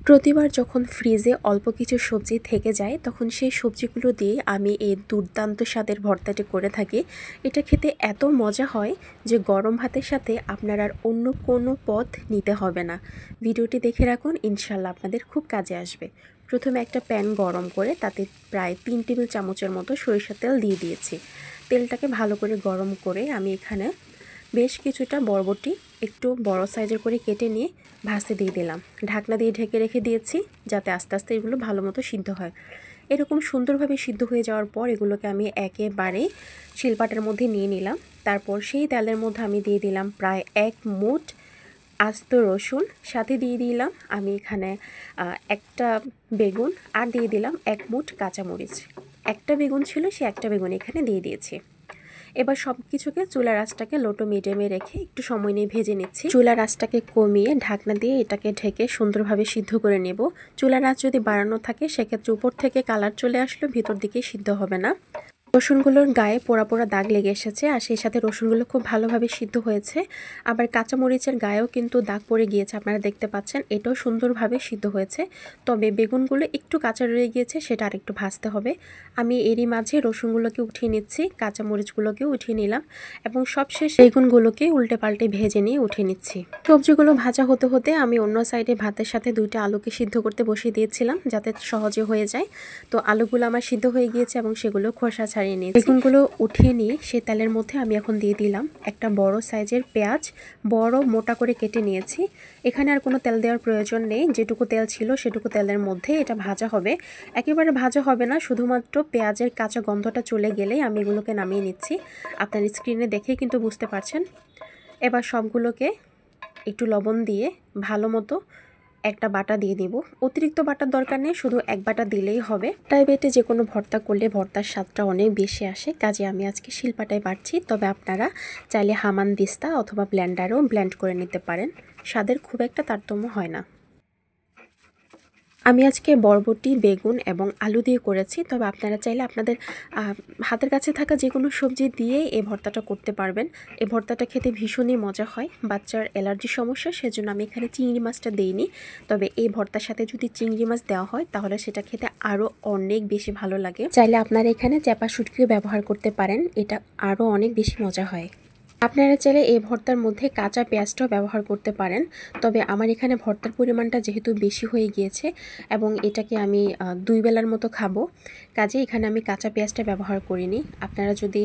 প্রতিবার যখন ফ্রিজে অল্প কিছু সবজি থেকে যায় তখন সেই সবজিগুলো দিয়ে আমি এই দুর্দান্ত স্বাদের ভর্তাটি করে থাকি। এটা খেতে এত মজা হয় যে গরম ভাতের সাথে আপনার আর অন্য কোনো পদ নিতে হবে না। ভিডিওটি দেখে রাখুন, ইনশাল্লাহ আপনাদের খুব কাজে আসবে। প্রথমে একটা প্যান গরম করে তাতে প্রায় 3 টেবিল চামচের মতো সরিষার তেল দিয়ে দিয়েছি। তেলটাকে ভালো করে গরম করে আমি এখানে বেশ কিছুটা বরবটি একটু বড় সাইজের করে কেটে নিয়ে ভাজতে দিয়ে দিলাম। ঢাকনা দিয়ে ঢেকে রেখে দিয়েছি যাতে আস্তে আস্তে এগুলো ভালো মতো সিদ্ধ হয়। এরকম সুন্দরভাবে সিদ্ধ হয়ে যাওয়ার পর এগুলোকে আমি একেবারে শিলপাটার মধ্যে নিয়ে নিলাম। তারপর সেই তেলের মধ্যে আমি দিয়ে দিলাম প্রায় 1 মুঠ আস্ত রসুন, সাথে দিয়ে দিলাম আমি এখানে একটা বেগুন, আর দিয়ে দিলাম 1 মুঠ কাঁচামরিচ। একটা বেগুন ছিল, সে একটা বেগুন এখানে দিয়ে দিয়েছি। এবার সব কিছুকে চুলার আঁচটাকে লো টু মিডিয়ামে রেখে একটু সময় নিয়ে ভেজে নিচ্ছি। চুলার আঁচটাকে কমিয়ে ঢাকনা দিয়ে এটাকে ঢেকে সুন্দরভাবে সিদ্ধ করে নেব। চুলার আঁচ যদি বাড়ানো থাকে সেক্ষেত্রে উপর থেকে কালার চলে আসলেও ভিতর দিকে সিদ্ধ হবে না। রসুনগুলোর গায়ে পোড়া পোড়া দাগ লেগে এসেছে, আর সেই সাথে রসুনগুলো খুব ভালোভাবে সিদ্ধ হয়েছে। আবার কাঁচামরিচের গায়েও কিন্তু দাগ পড়ে গিয়েছে, আপনারা দেখতে পাচ্ছেন। এটাও সুন্দরভাবে সিদ্ধ হয়েছে, তবে বেগুনগুলো একটু কাঁচা রয়ে গিয়েছে, সেটা আরেকটু ভাজতে হবে। আমি এরই মাঝে রসুনগুলোকে উঠিয়ে নিচ্ছি, কাঁচামরিচগুলোকেও উঠিয়ে নিলাম এবং সবশেষে বেগুনগুলোকে উল্টে পাল্টে ভেজে নিয়ে উঠিয়ে নিচ্ছি। সবজিগুলো ভাজা হতে হতে আমি অন্য সাইডে ভাতের সাথে 2টা আলুকে সিদ্ধ করতে বসিয়ে দিয়েছিলাম যাতে সহজে হয়ে যায়। তো আলুগুলো আমার সিদ্ধ হয়ে গিয়েছে এবং সেগুলো খোসা ছাড়িয়ে নিয়েছি। বেগুনগুলো উঠিয়ে নিয়ে সে তেলের মধ্যে আমি এখন দিয়ে দিলাম একটা বড় সাইজের পেঁয়াজ, বড় মোটা করে কেটে নিয়েছি। এখানে আর কোনো তেল দেওয়ার প্রয়োজন নেই, যেটুকু তেল ছিল সেটুকু তেলের মধ্যে এটা ভাজা হবে। একেবারে ভাজা হবে না, শুধুমাত্র পেঁয়াজের কাঁচা গন্ধটা চলে গেলেই আমি এগুলোকে নামিয়ে নিচ্ছি। আপনার স্ক্রিনে দেখেই কিন্তু বুঝতে পারছেন। এবার সবগুলোকে একটু লবণ দিয়ে ভালো মতো একটা বাটা দিয়ে দিব। অতিরিক্ত বাটার দরকার নেই, শুধু এক বাটা দিলেই হবে। তাই বেটে যে কোনো ভর্তা করলে ভর্তার স্বাদটা অনেক বেশি আসে, কাজে আমি আজকে শিলপাটায় বাটছি। তবে আপনারা চাইলে হামানদিস্তা অথবা ব্লেন্ডারেও ব্লেন্ড করে নিতে পারেন, স্বাদের খুব একটা তারতম্য হয় না। আমি আজকে বরবটি, বেগুন এবং আলু দিয়ে করেছি, তবে আপনারা চাইলে আপনাদের হাতের কাছে থাকা যে কোনো সবজি দিয়ে এই ভর্তাটা করতে পারবেন। এই ভর্তাটা খেতে ভীষণই মজা হয়। বাচ্চার অ্যালার্জি সমস্যা, সেজন্য আমি এখানে চিংড়ি মাছটা দিইনি। তবে এই ভর্তার সাথে যদি চিংড়ি মাছ দেওয়া হয় তাহলে সেটা খেতে আরও অনেক বেশি ভালো লাগে। চাইলে আপনারা এখানে চ্যাপা শুটকিও ব্যবহার করতে পারেন, এটা আরও অনেক বেশি মজা হয়। আপনারা চাইলে এই ভর্তার মধ্যে কাঁচা পেঁয়াজটাও ব্যবহার করতে পারেন, তবে আমার এখানে ভর্তার পরিমাণটা যেহেতু বেশি হয়ে গিয়েছে এবং এটাকে আমি 2 বেলার মতো খাবো, কাজে এখানে আমি কাঁচা পেঁয়াজটা ব্যবহার করিনি। আপনারা যদি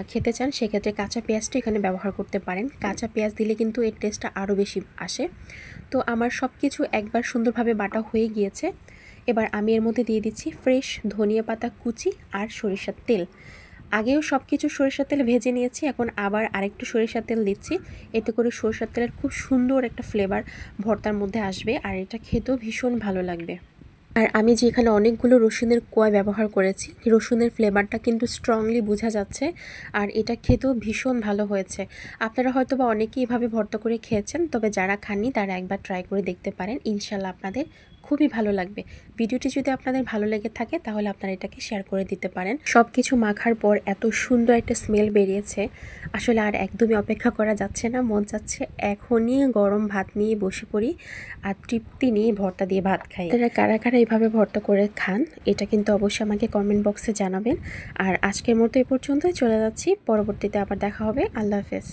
খেতে চান সেক্ষেত্রে কাঁচা পেঁয়াজটা এখানে ব্যবহার করতে পারেন। কাঁচা পেঁয়াজ দিলে কিন্তু এর টেস্টটা আরও বেশি আসে। তো আমার সব কিছু একবার সুন্দরভাবে বাটা হয়ে গিয়েছে। এবার আমি এর মধ্যে দিয়ে দিচ্ছি ফ্রেশ ধনিয়া পাতা কুচি আর সরিষার তেল। আগেও সব কিছু সরিষার তেলে ভেজে নিয়েছি, এখন আবার আরেকটু সরিষার তেল দিচ্ছি। এতে করে সরিষার তেলের খুব সুন্দর একটা ফ্লেভার ভর্তার মধ্যে আসবে, আর এটা খেতেও ভীষণ ভালো লাগবে। আর আমি যে এখানে অনেকগুলো রসুনের কোয়া ব্যবহার করেছি, রসুনের ফ্লেভারটা কিন্তু স্ট্রংলি বোঝা যাচ্ছে, আর এটা খেতেও ভীষণ ভালো হয়েছে। আপনারা হয়তো বা অনেকেই এভাবে ভর্তা করে খেয়েছেন, তবে যারা খাননি তারা একবার ট্রাই করে দেখতে পারেন, ইনশাল্লাহ আপনাদের খুবই ভালো লাগবে। ভিডিওটি যদি আপনাদের ভালো লেগে থাকে তাহলে আপনারা এটাকে শেয়ার করে দিতে পারেন। সব কিছু মাখার পর এত সুন্দর একটা স্মেল বেরিয়েছে, আসলে আর একদমই অপেক্ষা করা যাচ্ছে না। মন চাচ্ছে এখনই গরম ভাত নিয়ে বসে পড়ি আর তৃপ্তি নিয়ে ভর্তা দিয়ে ভাত খাই। তারা কারা কারা এইভাবে ভর্তা করে খান এটা কিন্তু অবশ্যই আমাকে কমেন্ট বক্সে জানাবেন। আর আজকের মতো এ পর্যন্তই, চলে যাচ্ছি, পরবর্তীতে আবার দেখা হবে। আল্লাহ হাফেজ।